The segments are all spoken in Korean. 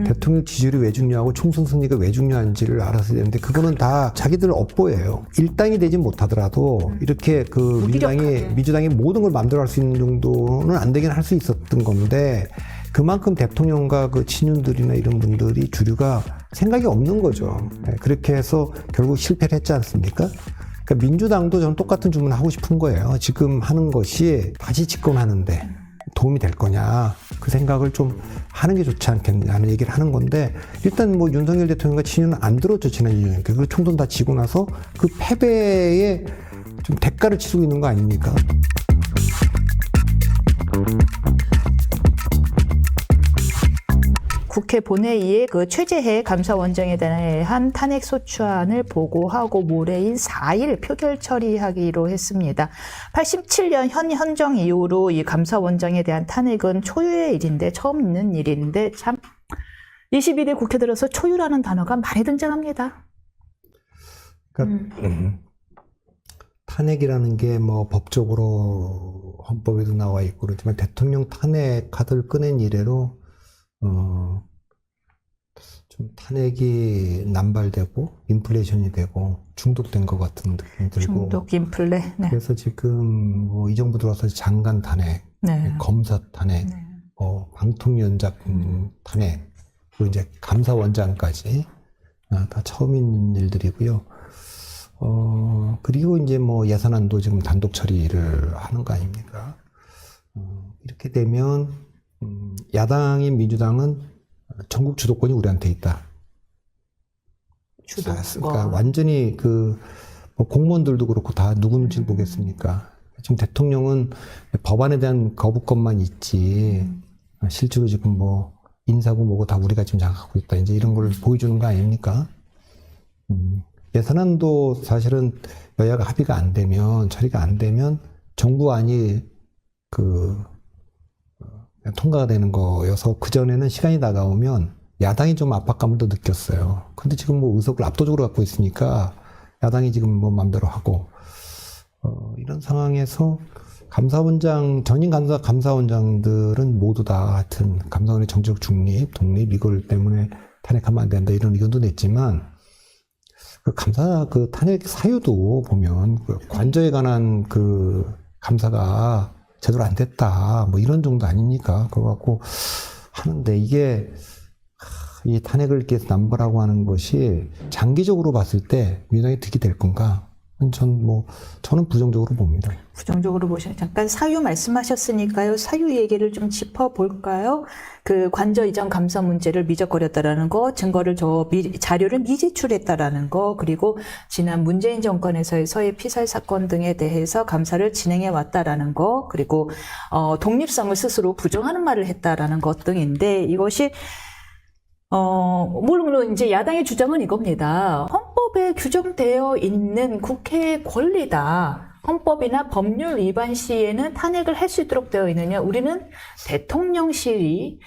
대통령 지지율이 왜 중요하고 총선 승리가 왜 중요한지를 알아서 되는데 그거는 다 자기들 업보예요. 일당이 되지 못하더라도 이렇게 그 민주당이 모든 걸 마음대로 할 수 있는 정도는 안 되긴 할 수 있었던 건데 그만큼 대통령과 그 친윤들이나 이런 분들이 주류가 생각이 없는 거죠. 그렇게 해서 결국 실패를 했지 않습니까? 그러니까 민주당도 저는 똑같은 질문을 하고 싶은 거예요. 지금 하는 것이 다시 집권하는데 도움이 될 거냐 그 생각을 좀 하는 게 좋지 않겠냐는 얘기를 하는 건데 일단 뭐 윤석열 대통령과 친윤은 안 들었죠 지난 2년. 그 총선 다 지고 나서 그 패배에 좀 대가를 치르고 있는 거 아닙니까? 국회 본회의에 그 최재해 감사원장에 대한 탄핵 소추안을 보고하고 모레인 4일 표결 처리하기로 했습니다. 87년 헌정 이후로 이 감사원장에 대한 탄핵은 초유의 일인데 처음 있는 일인데 참 21일 국회 들어서 초유라는 단어가 많이 등장합니다. 그러니까 탄핵이라는 게 뭐 법적으로 헌법에도 나와 있고 그렇지만 대통령 탄핵 카드를 꺼낸 이래로 좀 탄핵이 남발되고 인플레이션이 되고 중독된 것 같은 느낌이 들고 중독 인플레. 네. 그래서 지금 뭐 이 정부 들어서 장관 탄핵, 네. 검사 탄핵, 네. 방통위원장 탄핵, 그리고 이제 감사원장까지 다 처음 있는 일들이고요. 그리고 이제 뭐 예산안도 지금 단독 처리를 하는 거 아닙니까? 이렇게 되면 야당인 민주당은 전국 주도권이 우리한테 있다. 그러니까 완전히 뭐 공무원들도 그렇고 다 누구 눈치를 보겠습니까? 지금 대통령은 법안에 대한 거부권만 있지 실제로 지금 뭐 인사고 뭐고 다 우리가 지금 장악하고 있다. 이제 이런 걸 보여주는 거 아닙니까? 예산안도 사실은 여야가 합의가 안 되면 처리가 안 되면 정부안이 통과가 되는 거여서 그전에는 시간이 다가오면 야당이 좀 압박감을 더 느꼈어요. 근데 지금 뭐 의석을 압도적으로 갖고 있으니까 야당이 지금 뭐 맘대로 하고, 이런 상황에서 전임 감사원장들은 모두 다 하여튼 감사원의 정치적 중립, 독립, 이걸 때문에 탄핵하면 안 된다 이런 의견도 냈지만, 그 탄핵 사유도 보면 관저에 관한 감사가 제대로 안 됐다. 뭐 이런 정도 아닙니까? 그거 갖고 하는데 이게 이 탄핵을 이렇게 남발하고 하는 것이 장기적으로 봤을 때 민주당이 득이 될 건가? 저는 부정적으로 봅니다. 부정적으로 보시면 잠깐 사유 말씀하셨으니까요. 사유 얘기를 좀 짚어볼까요? 그 관저 이전 감사 문제를 미적거렸다라는 거, 증거를 자료를 미제출했다라는 거, 그리고 지난 문재인 정권에서의 서해 피살 사건 등에 대해서 감사를 진행해 왔다라는 거, 그리고 독립성을 스스로 부정하는 말을 했다라는 것 등인데 이것이 물론 이제 야당의 주장은 이겁니다. 헌법에 규정되어 있는 국회의 권리다. 헌법이나 법률 위반 시에는 탄핵을 할 수 있도록 되어 있느냐. 우리는 대통령실이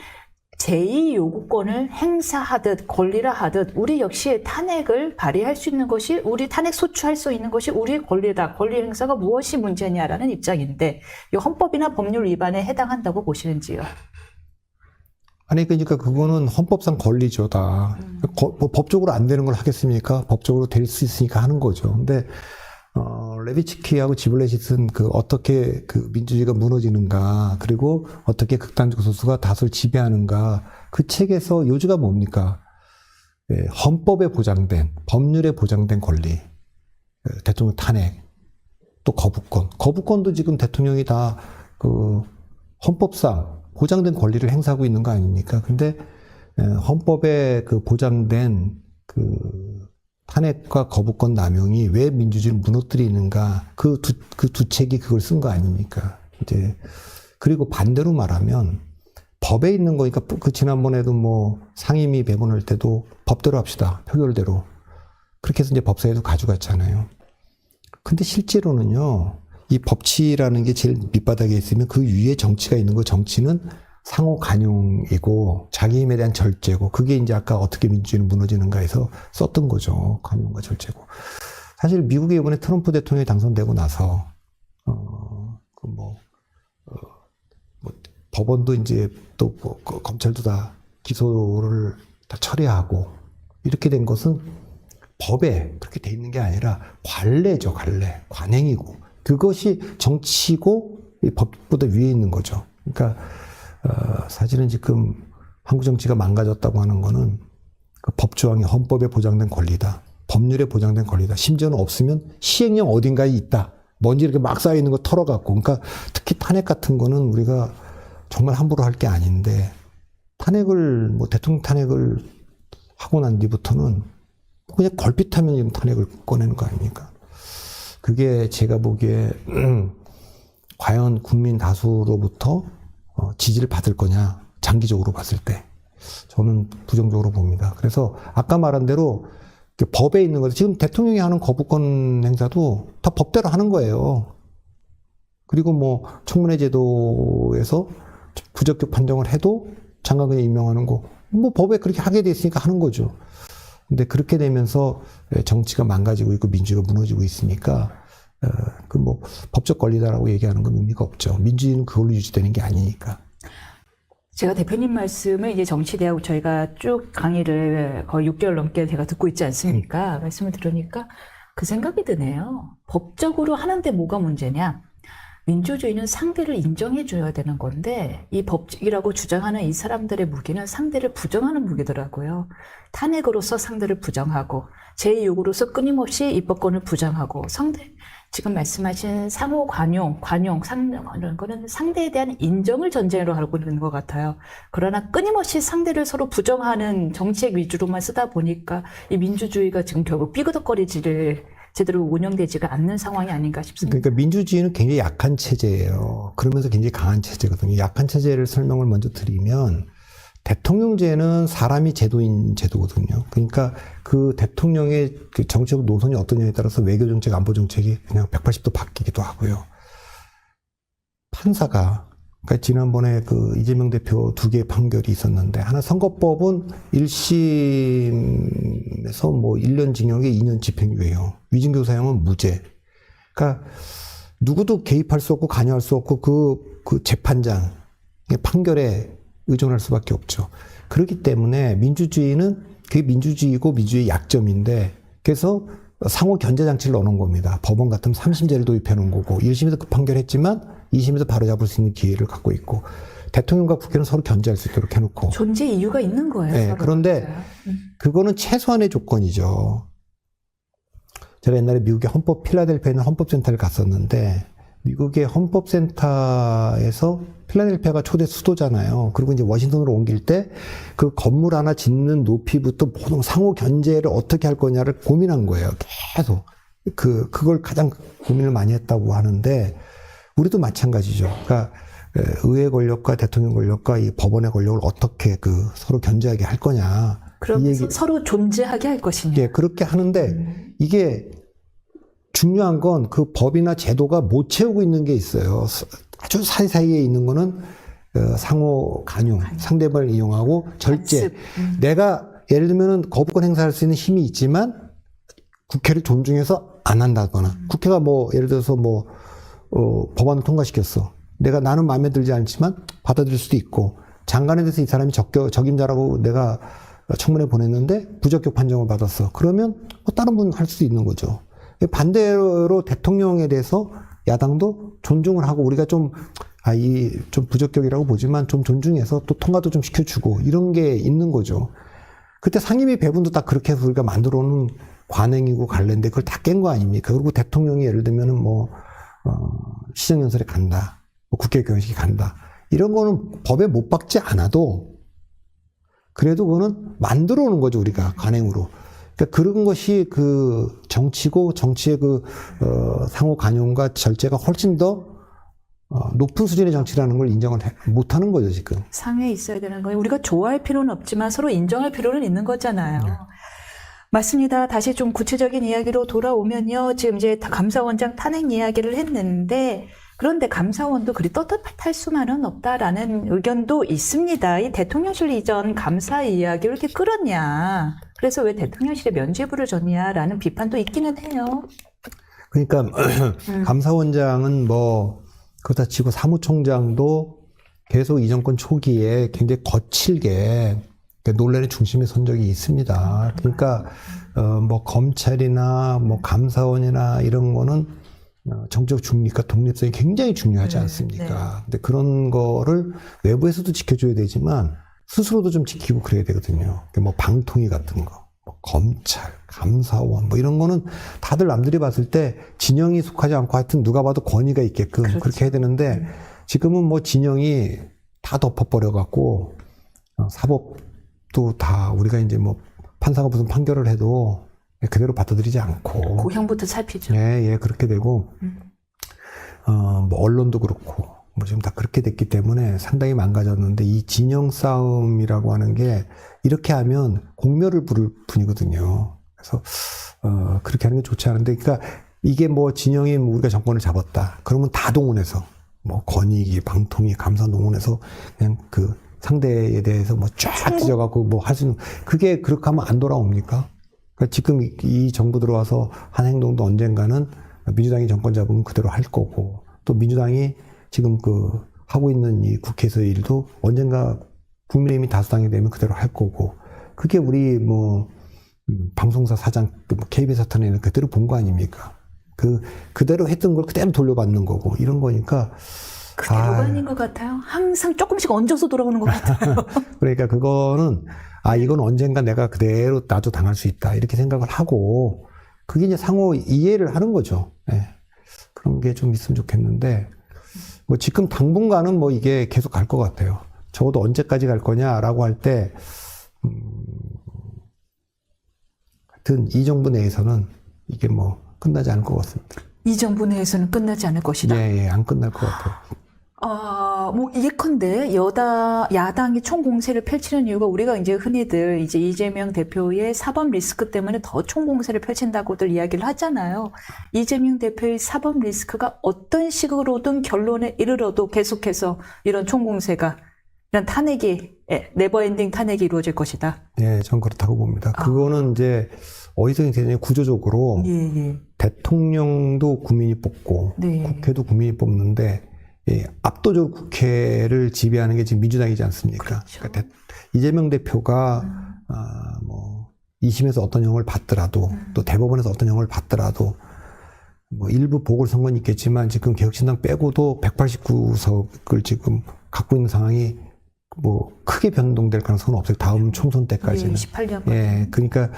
제2 요구권을 행사하듯 권리라 하듯 우리 역시 탄핵을 발의할 수 있는 것이 탄핵 소추할 수 있는 것이 우리의 권리다. 권리 행사가 무엇이 문제냐라는 입장인데 이 헌법이나 법률 위반에 해당한다고 보시는지요? 아니, 그러니까 그거는 헌법상 권리죠, 다. 뭐 법적으로 안 되는 걸 하겠습니까? 법적으로 될 수 있으니까 하는 거죠. 근데, 레비츠키하고 지블렛이 쓴 어떻게 민주주의가 무너지는가, 그리고 어떻게 극단적 소수가 다수를 지배하는가, 그 책에서 요지가 뭡니까? 헌법에 보장된, 법률에 보장된 권리, 대통령 탄핵, 또 거부권. 거부권도 지금 대통령이 다 헌법상 보장된 권리를 행사하고 있는 거 아닙니까? 근데 헌법에 보장된 탄핵과 거부권 남용이 왜 민주주의를 무너뜨리는가? 그 두 책이 그걸 쓴 거 아닙니까? 이제 그리고 반대로 말하면 법에 있는 거니까 지난번에도 뭐 상임위 배분할 때도 법대로 합시다. 표결대로. 그렇게 해서 이제 법사위도 가져갔잖아요. 근데 실제로는요. 이 법치라는 게 제일 밑바닥에 있으면 그 위에 정치가 있는 거, 정치는 상호 간용이고 자기 힘에 대한 절제고, 그게 이제 아까 어떻게 민주주의는 무너지는가 해서 썼던 거죠. 간용과 절제고. 사실 미국에 이번에 트럼프 대통령이 당선되고 나서 법원도 이제 또 검찰도 다 기소를 다 처리하고 이렇게 된 것은 법에 그렇게 돼 있는 게 아니라 관례죠, 관례. 관행이고. 그것이 정치고 이 법보다 위에 있는 거죠. 그러니까 사실은 지금 한국 정치가 망가졌다고 하는 거는 그 법조항이 헌법에 보장된 권리다. 법률에 보장된 권리다. 심지어는 없으면 시행령 어딘가에 있다. 먼지 이렇게 막 쌓여있는 거 털어갖고. 그러니까 특히 탄핵 같은 거는 우리가 정말 함부로 할 게 아닌데 탄핵을 뭐 대통령 탄핵을 하고 난 뒤부터는 그냥 걸핏하면 지금 탄핵을 꺼내는 거 아닙니까? 그게 제가 보기에 과연 국민 다수로부터 지지를 받을 거냐 장기적으로 봤을 때 저는 부정적으로 봅니다. 그래서 아까 말한 대로 법에 있는 것 지금 대통령이 하는 거부권 행사도 다 법대로 하는 거예요. 그리고 뭐 청문회 제도에서 부적격 판정을 해도 장관 그냥 임명하는 거 뭐 법에 그렇게 하게 돼 있으니까 하는 거죠. 근데 그렇게 되면서 정치가 망가지고 있고 민주주의가 무너지고 있으니까 그 뭐 법적 권리다라고 얘기하는 건 의미가 없죠. 민주주의는 그걸로 유지되는 게 아니니까. 제가 대표님 말씀을 이제 정치대학 저희가 쭉 강의를 거의 6개월 넘게 제가 듣고 있지 않습니까? 말씀을 들으니까 그 생각이 드네요. 법적으로 하는데 뭐가 문제냐? 민주주의는 상대를 인정해줘야 되는 건데 이 법이라고 주장하는 이 사람들의 무기는 상대를 부정하는 무기더라고요. 탄핵으로서 상대를 부정하고 제2요구로서 끊임없이 입법권을 부정하고 지금 말씀하신 상호 관용, 이런 거는 상대에 대한 인정을 전제로 하고 있는 것 같아요. 그러나 끊임없이 상대를 서로 부정하는 정책 위주로만 쓰다 보니까 이 민주주의가 지금 결국 삐그덕거리지를 제대로 운영되지가 않는 상황이 아닌가 싶습니다. 그러니까 민주주의는 굉장히 약한 체제예요. 그러면서 굉장히 강한 체제거든요. 약한 체제를 설명을 먼저 드리면 대통령제는 사람이 제도인 제도거든요. 그러니까 그 대통령의 그 정치적 노선이 어떠냐에 따라서 외교정책, 안보정책이 그냥 180도 바뀌기도 하고요. 판사가 그러니까 지난번에 그 이재명 대표 2개의 판결이 있었는데 하나 선거법은 1심에서 뭐 1년 징역에 2년 집행유예요. 위증교 사형은 무죄. 그러니까 누구도 개입할 수 없고 관여할 수 없고 그 재판장의 판결에 의존할 수밖에 없죠. 그렇기 때문에 민주주의는 그게 민주주의고 민주주의의 약점인데 그래서 상호 견제 장치를 넣어놓은 겁니다. 법원 같으면 3심제를 도입해 놓은 거고 1심에서 그 판결했지만 2심에서 바로 잡을 수 있는 기회를 갖고 있고 대통령과 국회는 서로 견제할 수 있도록 해놓고 존재 이유가 있는 거예요. 네, 그런데 그거는 최소한의 조건이죠. 제가 옛날에 미국의 필라델피아에 있는 헌법센터를 갔었는데 미국의 헌법센터에서 필라델피아가 초대 수도잖아요. 그리고 이제 워싱턴으로 옮길 때 그 건물 하나 짓는 높이부터 모든 상호 견제를 어떻게 할 거냐를 고민한 거예요. 계속. 그걸 가장 고민을 많이 했다고 하는데 우리도 마찬가지죠. 그러니까 의회 권력과 대통령 권력과 이 법원의 권력을 어떻게 서로 견제하게 할 거냐. 그러면서 서로 존재하게 할 것이냐. 예, 그렇게 하는데 이게 중요한 건 그 법이나 제도가 못 채우고 있는 게 있어요. 아주 사이사이에 있는 거는 상호 관용, 상대방을 이용하고 절제. 내가 예를 들면은 거부권 행사할 수 있는 힘이 있지만 국회를 존중해서 안 한다거나 국회가 뭐 예를 들어서 법안을 통과시켰어. 나는 마음에 들지 않지만 받아들일 수도 있고 장관에 대해서 이 사람이 적임자라고 내가 청문회 보냈는데 부적격 판정을 받았어. 그러면 다른 분 할 수도 있는 거죠. 반대로 대통령에 대해서 야당도 존중을 하고 우리가 좀 부적격이라고 보지만 좀 존중해서 또 통과도 좀 시켜주고 이런 게 있는 거죠. 그때 상임위 배분도 딱 그렇게 해서 우리가 만들어 놓은 관행이고 관례인데 그걸 다 깬 거 아닙니까? 그리고 대통령이 예를 들면은 시정연설에 간다. 국회 교역이 간다. 이런 거는 법에 못 박지 않아도 그래도 그거는 만들어 놓은 거죠, 우리가 관행으로. 그러니까 그런 것이 정치고 정치의 상호 관용과 절제가 훨씬 더 높은 수준의 정치라는 걸 인정을 못 하는 거죠, 지금. 상에 있어야 되는 거예요. 우리가 좋아할 필요는 없지만 서로 인정할 필요는 있는 거잖아요. 네. 맞습니다. 다시 좀 구체적인 이야기로 돌아오면요. 지금 이제 감사원장 탄핵 이야기를 했는데 그런데 감사원도 그리 떳떳할 수만은 없다라는 의견도 있습니다. 이 대통령실 이전 감사 이야기를 이렇게 끌었냐. 그래서 왜 대통령실에 면죄부를 줬냐라는 비판도 있기는 해요. 그러니까 감사원장은 그렇다 치고 사무총장도 계속 이 정권 초기에 굉장히 거칠게 논란의 중심에 선 적이 있습니다. 그러니까 뭐 검찰이나 뭐 감사원이나 이런 거는 정치적 중립과 독립성이 굉장히 중요하지 않습니까? 근데 그런 거를 외부에서도 지켜줘야 되지만 스스로도 좀 지키고 그래야 되거든요. 뭐 방통위 같은 거, 뭐 검찰, 감사원 뭐 이런 거는 다들 남들이 봤을 때 진영이 속하지 않고 하여튼 누가 봐도 권위가 있게끔 그렇죠. 그렇게 해야 되는데 지금은 뭐 진영이 다 덮어버려 갖고 사법도 다 우리가 이제 뭐 판사가 무슨 판결을 해도 그대로 받아들이지 않고 고향부터 살피죠. 예, 그렇게 되고 뭐 언론도 그렇고 뭐 지금 다 그렇게 됐기 때문에 상당히 망가졌는데 이 진영 싸움이라고 하는 게 이렇게 하면 공멸을 부를 뿐이거든요. 그래서 그렇게 하는 게 좋지 않은데 그러니까 이게 뭐 진영이 우리가 정권을 잡았다. 그러면 다 동원해서 뭐 권익위, 방통위, 감사 동원해서 그냥 그 상대에 대해서 뭐 쫙 찢어갖고 뭐 할 수 있는 그게 그렇게 하면 안 돌아옵니까? 그러니까 지금 이 정부 들어와서 한 행동도 언젠가는 민주당이 정권 잡으면 그대로 할 거고 또 민주당이 지금 그 하고 있는 이 국회에서의 일도 언젠가 국민의힘이 다수당이 되면 그대로 할 거고 그게 우리 뭐 방송사 사장 뭐 KBS 사탄에는 그대로 본 거 아닙니까? 그대로 했던 걸 그대로 돌려받는 거고 이런 거니까 그대로가 아닌 것 같아요. 항상 조금씩 얹어서 돌아오는 것 같아요. 그러니까 그거는 이건 언젠가 내가 그대로 나도 당할 수 있다 이렇게 생각을 하고 그게 이제 상호 이해를 하는 거죠. 예. 그런 게 좀 있으면 좋겠는데 뭐 지금 당분간은 뭐 이게 계속 갈 것 같아요. 적어도 언제까지 갈 거냐라고 할 때 하여튼 이 정부 내에서는 이게 뭐 끝나지 않을 것 같습니다. 이 정부 내에서는 끝나지 않을 것이다. 예, 안 끝날 것 같아요. 뭐, 예컨대, 야당이 총공세를 펼치는 이유가 우리가 이제 흔히들 이제 이재명 대표의 사법 리스크 때문에 더 총공세를 펼친다고들 이야기를 하잖아요. 이재명 대표의 사법 리스크가 어떤 식으로든 결론에 이르러도 계속해서 이런 총공세가, 이런 탄핵이, 네버엔딩 탄핵이 이루어질 것이다. 예, 전 그렇다고 봅니다. 그거는 이제 어디서 되냐 구조적으로 대통령도 국민이 뽑고 국회도 국민이 뽑는데 압도적으로 국회를 지배하는 게 지금 민주당이지 않습니까? 그렇죠. 그러니까 이재명 대표가 뭐 2심에서 어떤 형을 받더라도 또 대법원에서 어떤 형을 받더라도 뭐 일부 보궐선거는 있겠지만 지금 개혁신당 빼고도 189석을 지금 갖고 있는 상황이 뭐 크게 변동될 가능성은 없어요. 다음 총선 때까지는. 18년. 예, 그러니까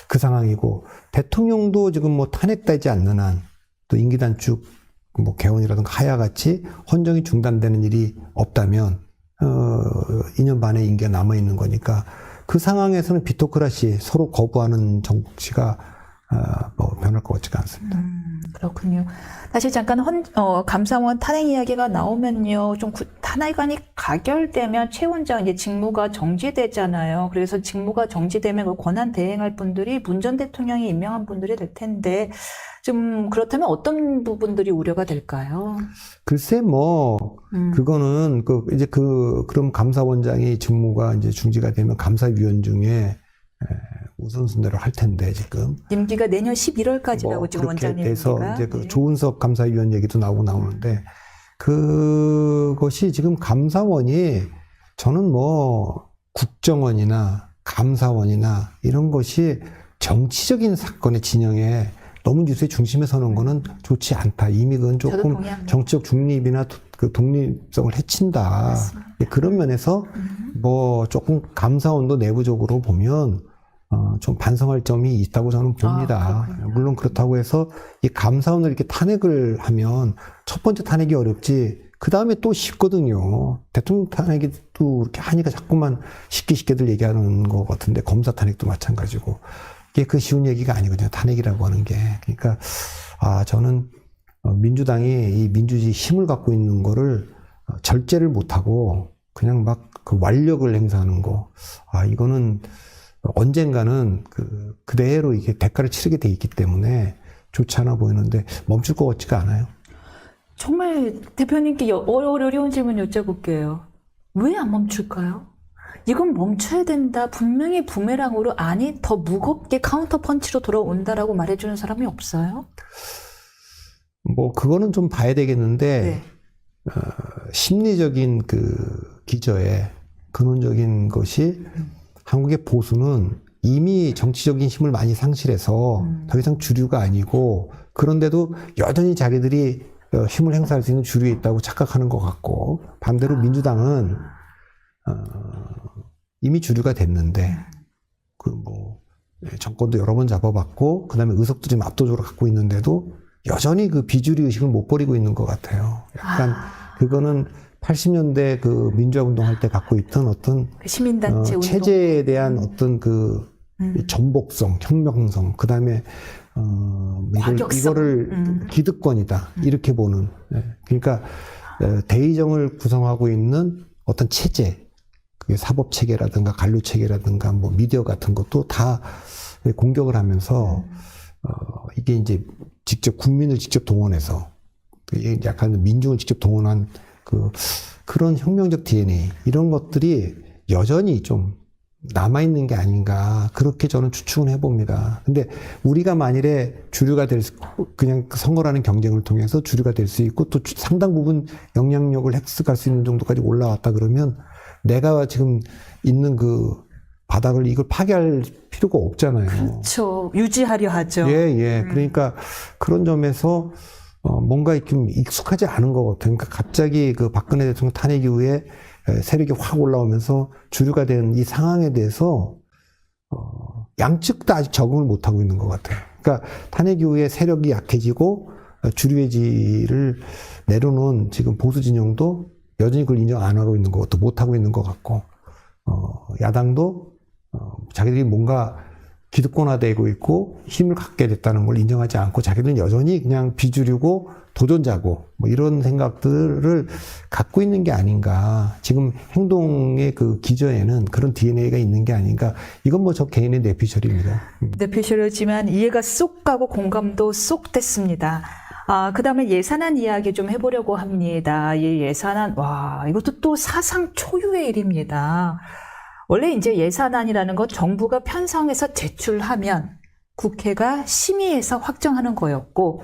그 상황이고 대통령도 지금 뭐 탄핵되지 않는 한 또 임기 단축 뭐 개헌이라든가 하야같이 헌정이 중단되는 일이 없다면 2년 반의 임기가 남아 있는 거니까 그 상황에서는 비토크라시 서로 거부하는 정치가 뭐 변할 것 같지가 않습니다. 그렇군요. 다시 잠깐 감사원 탄핵 이야기가 나오면요, 좀 탄핵안이 가결되면 최원장 이제 직무가 정지되잖아요. 그래서 직무가 정지되면 그 권한 대행할 분들이 문 전 대통령이 임명한 분들이 될 텐데 좀 그렇다면 어떤 부분들이 우려가 될까요? 글쎄 뭐 그거는 이제 그럼 감사원장이 직무가 이제 중지가 되면 감사위원 중에 우선순위로 할 텐데 지금 임기가 내년 11월까지라고 뭐 지금 그렇게 원장님 돼서 이제 그 조은석 감사위원 얘기도 나오는데 그것이 지금 감사원이 저는 뭐 국정원이나 감사원이나 이런 것이 정치적인 사건의 진영에 너무 뉴스의 중심에 서는 거는 좋지 않다. 이미 그건 조금 정치적 중립이나 그 독립성을 해친다. 그런 면에서 뭐 조금 감사원도 내부적으로 보면 좀 반성할 점이 있다고 저는 봅니다. 물론 그렇다고 해서 이 감사원을 이렇게 탄핵을 하면 첫 번째 탄핵이 어렵지 그 다음에 또 쉽거든요. 대통령 탄핵이 또 이렇게 하니까 자꾸만 쉽게들 얘기하는 것 같은데 검사 탄핵도 마찬가지고 이게 그 쉬운 얘기가 아니거든요. 탄핵이라고 하는 게. 그러니까 저는 민주당이 이 민주주의 힘을 갖고 있는 거를 절제를 못하고 그냥 막 그 완력을 행사하는 거. 이거는 언젠가는 그대로 이게 대가를 치르게 돼 있기 때문에 좋지 않아 보이는데 멈출 것 같지가 않아요. 정말 대표님께 어려운 질문 여쭤볼게요. 왜 안 멈출까요? 이건 멈춰야 된다. 분명히 부메랑으로 아니 더 무겁게 카운터 펀치로 돌아온다라고 말해주는 사람이 없어요? 뭐 그거는 좀 봐야 되겠는데 심리적인 그 기저에 근원적인 것이 한국의 보수는 이미 정치적인 힘을 많이 상실해서 더 이상 주류가 아니고, 그런데도 여전히 자기들이 힘을 행사할 수 있는 주류에 있다고 착각하는 것 같고, 반대로 민주당은 이미 주류가 됐는데, 정권도 여러 번 잡아봤고, 그 다음에 의석도 지금 압도적으로 갖고 있는데도 여전히 그 비주류 의식을 못 버리고 있는 것 같아요. 약간 그거는 80년대 그 민주화 운동할 때 갖고 있던 어떤 그 시민단체 운동. 체제에 대한 어떤 그 전복성, 혁명성, 그 다음에 과격성. 이거를 기득권이다 이렇게 보는. 그러니까 대의정을 구성하고 있는 어떤 체제, 그게 사법 체계라든가 관료 체계라든가 뭐 미디어 같은 것도 다 공격을 하면서 이게 이제 직접 국민을 직접 동원해서 약간 민중을 직접 동원한 그런 혁명적 DNA 이런 것들이 여전히 좀 남아있는 게 아닌가 그렇게 저는 추측은 해봅니다. 근데 우리가 만일에 주류가 그냥 선거라는 경쟁을 통해서 주류가 될 수 있고 또 상당 부분 영향력을 획득할 수 있는 정도까지 올라왔다 그러면 내가 지금 있는 그 바닥을 이걸 파괴할 필요가 없잖아요. 그렇죠. 유지하려 하죠. 예. 그러니까 그런 점에서 뭔가 좀 익숙하지 않은 것 같아요. 그러니까 갑자기 그 박근혜 대통령 탄핵 이후에 세력이 확 올라오면서 주류가 된 이 상황에 대해서 양측 다 아직 적응을 못하고 있는 것 같아요. 그러니까 탄핵 이후에 세력이 약해지고 주류의 지를 내려놓은 지금 보수 진영도 여전히 그걸 인정 안 하고 있는 것도 못하고 있는 것 같고 야당도 자기들이 뭔가 기득권화되고 있고 힘을 갖게 됐다는 걸 인정하지 않고 자기들은 여전히 그냥 비주류고 도전자고 뭐 이런 생각들을 갖고 있는 게 아닌가. 지금 행동의 그 기저에는 그런 DNA가 있는 게 아닌가. 이건 뭐 저 개인의 뇌피셜입니다. 뇌피셜이지만 이해가 쏙 가고 공감도 쏙 됐습니다. 그 다음에 예산안 이야기 좀 해보려고 합니다. 이 예산안, 이것도 또 사상 초유의 일입니다. 원래 이제 예산안이라는 건 정부가 편성해서 제출하면 국회가 심의해서 확정하는 거였고,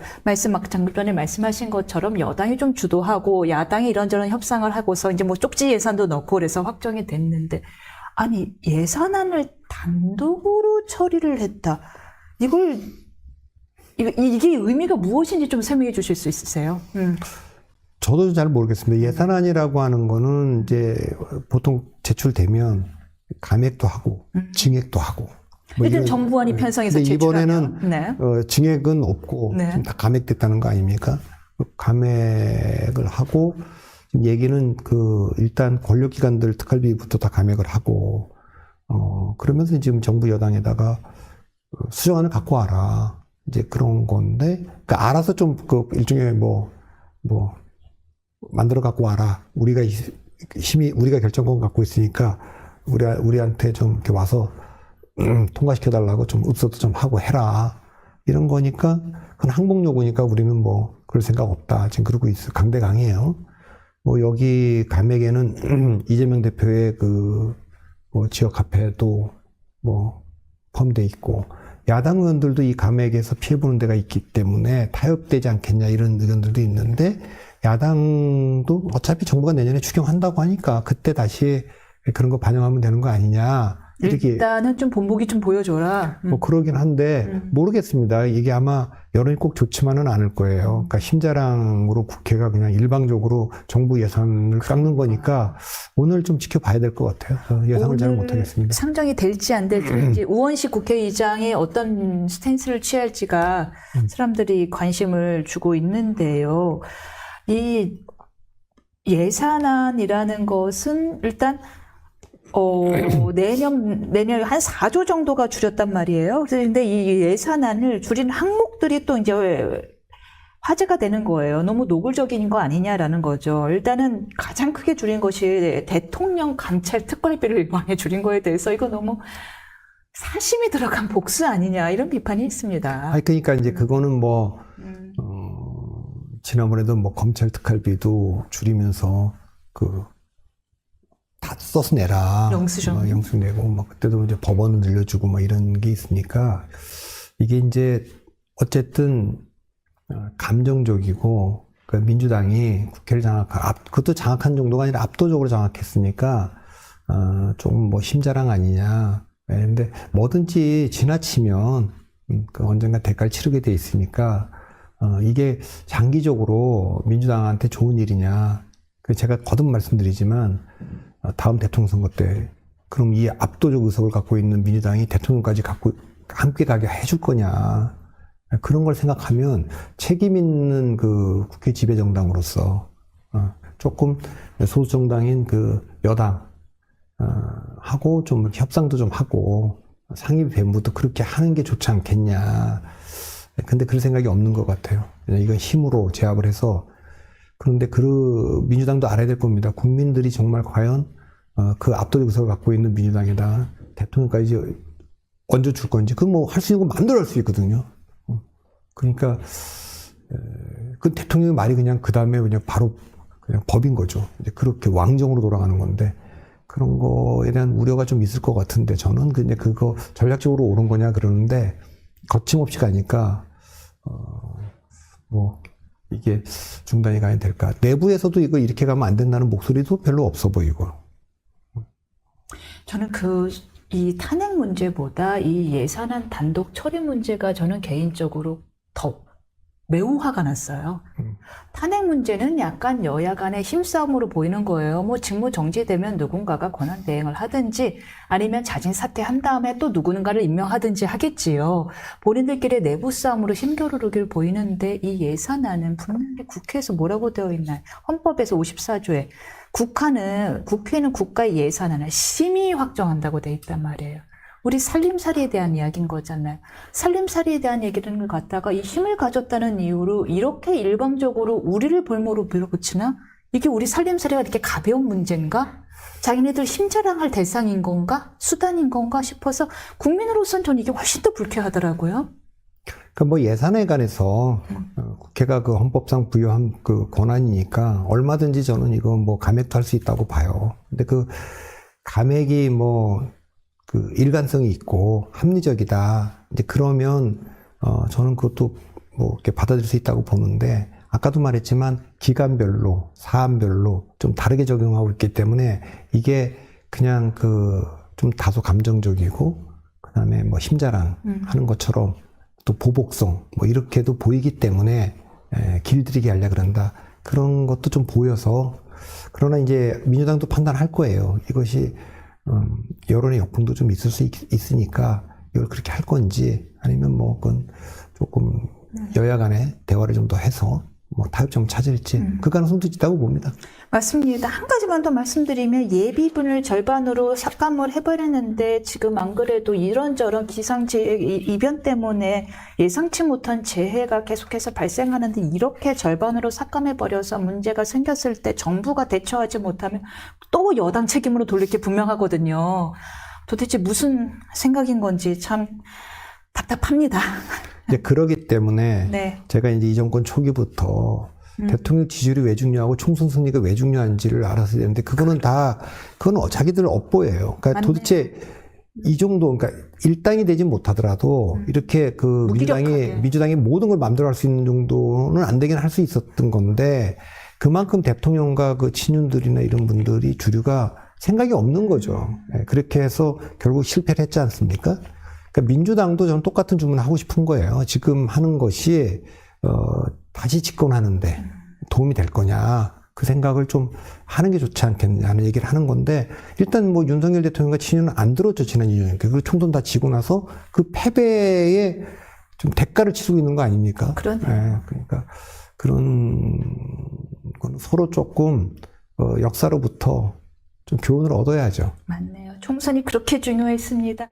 장금 전에 말씀하신 것처럼 여당이 좀 주도하고 야당이 이런저런 협상을 하고서 이제 뭐 쪽지 예산도 넣고 그래서 확정이 됐는데, 아니, 예산안을 단독으로 처리를 했다. 이게 의미가 무엇인지 좀 설명해 주실 수 있으세요? 저도 잘 모르겠습니다. 예산안이라고 하는 거는 이제 보통 제출되면 감액도 하고 증액도 하고 뭐 일단 정부안이 편성해서 제출하면 이번에는 증액은 없고 지금 다 감액됐다는 거 아닙니까? 감액을 하고 지금 얘기는 일단 권력기관들 특활비부터 다 감액을 하고 그러면서 지금 정부 여당에다가 수정안을 갖고 와라 이제 그런 건데 그러니까 알아서 좀 일종의 뭐 만들어 갖고 와라 우리가 결정권 갖고 있으니까 우리한테 좀 이렇게 와서 통과시켜달라고 좀 읍소도 좀 하고 해라. 이런 거니까, 그건 항복 요구니까 우리는 뭐, 그럴 생각 없다. 지금 그러고 있어. 강대강이에요. 뭐, 여기 감액에는 이재명 대표의 지역 화폐도 포함되어 있고, 야당 의원들도 이 감액에서 피해보는 데가 있기 때문에 타협되지 않겠냐 이런 의견들도 있는데, 야당도 어차피 정부가 내년에 추경한다고 하니까 그때 다시 그런 거 반영하면 되는 거 아니냐. 이렇게. 일단은 좀 본보기 좀 보여줘라. 뭐 그러긴 한데 모르겠습니다. 이게 아마 여론이 꼭 좋지만은 않을 거예요. 그러니까 힘자랑으로 국회가 그냥 일방적으로 정부 예산을 깎는 거니까 오늘 좀 지켜봐야 될 것 같아요. 예상을 잘 못하겠습니다. 상정이 될지 안 될지 우원식 국회의장이 어떤 스탠스를 취할지가 사람들이 관심을 주고 있는데요. 이 예산안이라는 것은 일단 내년 한 4조 정도가 줄였단 말이에요. 그런데 이 예산안을 줄인 항목들이 또 이제 화제가 되는 거예요. 너무 노골적인 거 아니냐라는 거죠. 일단은 가장 크게 줄인 것이 대통령 감찰 특활비를 많이 줄인 거에 대해서 이거 너무 사심이 들어간 복수 아니냐 이런 비판이 있습니다. 그러니까 이제 그거는 지난번에도 검찰 특활비도 줄이면서 다 써서 내라. 영수증. 영수증 내고, 그때도 이제 법원을 늘려주고, 이런 게 있으니까, 이게 이제, 어쨌든, 감정적이고, 민주당이 국회를 그것도 장악한 정도가 아니라 압도적으로 장악했으니까, 좀 뭐 심자랑 아니냐. 예, 근데 뭐든지 지나치면 그 언젠가 대가를 치르게 돼 있으니까 이게 장기적으로 민주당한테 좋은 일이냐. 그 제가 거듭 말씀드리지만 다음 대통령 선거 때 그럼 이 압도적 의석을 갖고 있는 민주당이 대통령까지 갖고 함께 가게 해줄 거냐. 그런 걸 생각하면 책임 있는 그 국회 지배정당으로서 조금 소수정당인 그 여당 하고 좀 협상도 좀 하고 상임 배분도 그렇게 하는 게 좋지 않겠냐. 근데 그럴 생각이 없는 것 같아요. 이건 힘으로 제압을 해서. 그런데 그 민주당도 알아야 될 겁니다. 국민들이 정말 과연 그 압도적 의석을 갖고 있는 민주당에다 대통령까지 얹어줄 건지, 그건 뭐 할 수 있는 거 만들어 할 수 있거든요. 그러니까 그 대통령의 말이 그냥 그 다음에 그냥 바로 그냥 법인 거죠. 이제 그렇게 왕정으로 돌아가는 건데 그런 거에 대한 우려가 좀 있을 것 같은데 저는 근데 그거 전략적으로 옳은 거냐 그러는데 거침없이 가니까 뭐 이게 중단이 가야 될까. 내부에서도 이거 이렇게 가면 안 된다는 목소리도 별로 없어 보이고. 저는 이 탄핵 문제보다 이 예산안 단독 처리 문제가 저는 개인적으로 더 매우 화가 났어요. 탄핵 문제는 약간 여야 간의 힘싸움으로 보이는 거예요. 뭐 직무 정지되면 누군가가 권한 대행을 하든지 아니면 자진 사퇴한 다음에 또 누군가를 임명하든지 하겠지요. 본인들끼리 내부 싸움으로 힘겨루기를 보이는데 이 예산안은 분명히 국회에서 뭐라고 되어 있나요? 헌법에서 54조에 국회는 국가의 예산안을 심의 확정한다고 되어 있단 말이에요. 우리 살림살이에 대한 이야기인 거잖아요. 살림살이에 대한 얘기를 갖다가 이 힘을 가졌다는 이유로 이렇게 일방적으로 우리를 볼모로 밀어붙이나? 이게 우리 살림살이가 이렇게 가벼운 문제인가? 자기네들 힘자랑할 대상인 건가? 수단인 건가 싶어서 국민으로서는 저는 이게 훨씬 더 불쾌하더라고요. 그러니까 뭐 예산에 관해서 국회가 그 헌법상 부여한 그 권한이니까 얼마든지 저는 이거 뭐 감액도 할 수 있다고 봐요. 근데 그 감액이 뭐 그 일관성이 있고 합리적이다. 이제 그러면 저는 그것도 뭐 이렇게 받아들일 수 있다고 보는데 아까도 말했지만 기간별로 사안별로 좀 다르게 적용하고 있기 때문에 이게 그냥 그 좀 다소 감정적이고 그다음에 뭐 힘자랑 하는 것처럼 또 보복성 뭐 이렇게도 보이기 때문에 길들이게 하려 그런다. 그런 것도 좀 보여서 그러나 이제 민주당도 판단할 거예요. 이것이 여론의 역풍도 좀 있을 수 있으니까 이걸 그렇게 할 건지 아니면 뭐 그건 조금 여야 간에 대화를 좀 더 해서 뭐 타협점 찾을지 그 가능성도 있다고 봅니다. 맞습니다. 한 가지만 더 말씀드리면 예비분을 절반으로 삭감을 해버렸는데 지금 안 그래도 이런저런 기상재해 이변 때문에 예상치 못한 재해가 계속해서 발생하는데 이렇게 절반으로 삭감해버려서 문제가 생겼을 때 정부가 대처하지 못하면 또 여당 책임으로 돌릴 게 분명하거든요. 도대체 무슨 생각인 건지 참 답답합니다. 이제 그러기 때문에 네. 제가 이제 이 정권 초기부터 대통령 지지율이 왜 중요하고 총선 승리가 왜 중요한지를 알았어야 되는데 그건 자기들 업보예요. 그러니까 맞네요. 도대체 이 정도, 그러니까 일당이 되진 못하더라도 이렇게 그 무기력하게. 민주당이 모든 걸 마음대로 할 수 있는 정도는 안 되긴 할 수 있었던 건데 그만큼 대통령과 그 친윤들이나 이런 분들이 주류가 생각이 없는 거죠. 그렇게 해서 결국 실패를 했지 않습니까? 그러니까 민주당도 저는 똑같은 주문을 하고 싶은 거예요. 지금 하는 것이 다시 집권하는데 도움이 될 거냐 그 생각을 좀 하는 게 좋지 않겠냐는 얘기를 하는 건데 일단 뭐 윤석열 대통령과 친윤은 안 들었죠. 지난 2년. 그리고 총선 다 지고 나서 그 패배에 좀 대가를 치르고 있는 거 아닙니까? 그러네요. 그러니까 그런 건 서로 조금 역사로부터 좀 교훈을 얻어야죠. 맞네요. 총선이 그렇게 중요했습니다.